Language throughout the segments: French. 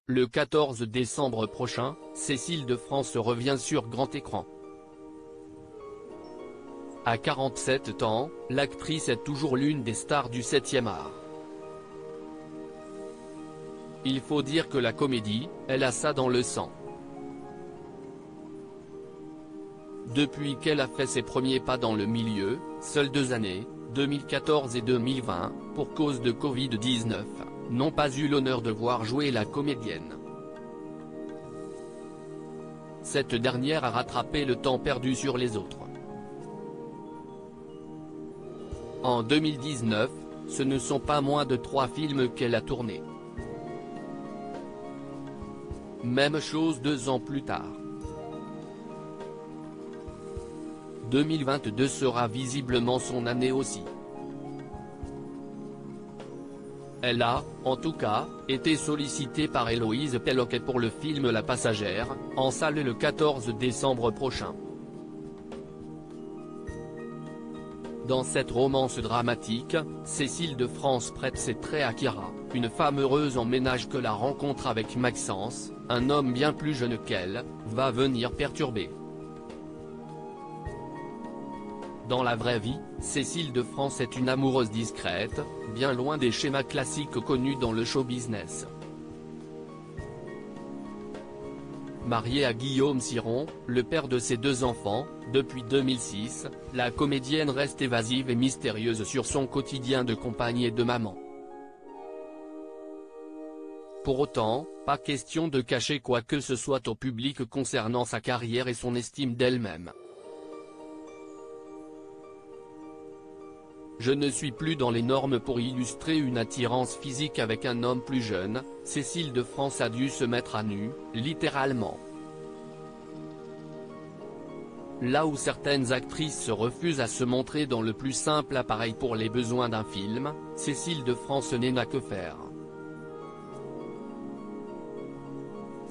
Le 14 décembre prochain, Cécile de France revient sur grand écran. À 47 ans, l'actrice est toujours l'une des stars du 7e art. Il faut dire que la comédie, elle a ça dans le sang. Depuis qu'elle a fait ses premiers pas dans le milieu, seules 2 années, 2014 et 2020, pour cause de Covid-19, n'ont pas eu l'honneur de voir jouer la comédienne. Cette dernière a rattrapé le temps perdu sur les autres. En 2019, ce ne sont pas moins de 3 films qu'elle a tournés. Même chose 2 ans plus tard. 2022 sera visiblement son année aussi. Elle a, en tout cas, été sollicitée par Héloïse Pelloquet pour le film La Passagère, en salle le 14 décembre prochain. Dans cette romance dramatique, Cécile de France prête ses traits à Kira, une femme heureuse en ménage que la rencontre avec Maxence, un homme bien plus jeune qu'elle, va venir perturber. Dans la vraie vie, Cécile de France est une amoureuse discrète, bien loin des schémas classiques connus dans le show business. Mariée à Guillaume Ciron, le père de ses 2 enfants, depuis 2006, la comédienne reste évasive et mystérieuse sur son quotidien de compagne et de maman. Pour autant, pas question de cacher quoi que ce soit au public concernant sa carrière et son estime d'elle-même. Je ne suis plus dans les normes pour illustrer une attirance physique avec un homme plus jeune, Cécile de France a dû se mettre à nu, littéralement. Là où certaines actrices se refusent à se montrer dans le plus simple appareil pour les besoins d'un film, Cécile de France n'a que faire.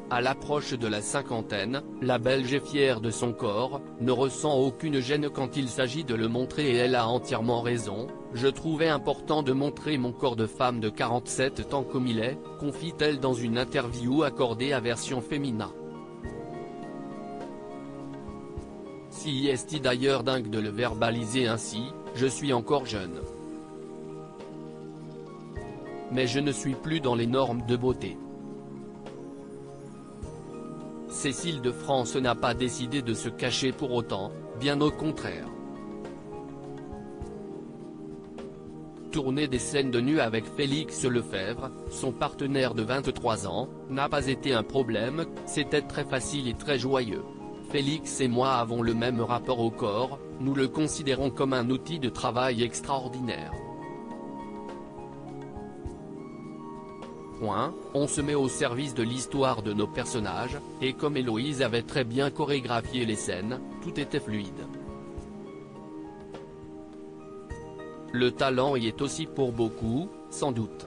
À l'approche de la cinquantaine, la Belge est fière de son corps, ne ressent aucune gêne quand il s'agit de le montrer et elle a entièrement raison. Je trouvais important de montrer mon corps de femme de 47 ans comme il est, confie-t-elle dans une interview accordée à Version Féminin. Si est d'ailleurs dingue de le verbaliser ainsi, je suis encore jeune. Mais je ne suis plus dans les normes de beauté. Cécile de France n'a pas décidé de se cacher pour autant, bien au contraire. Tourner des scènes de nu avec Félix Lefebvre, son partenaire de 23 ans, n'a pas été un problème, c'était très facile et très joyeux. Félix et moi avons le même rapport au corps, nous le considérons comme un outil de travail extraordinaire. On se met au service de l'histoire de nos personnages, et comme Héloïse avait très bien chorégraphié les scènes, tout était fluide. Le talent y est aussi pour beaucoup, sans doute.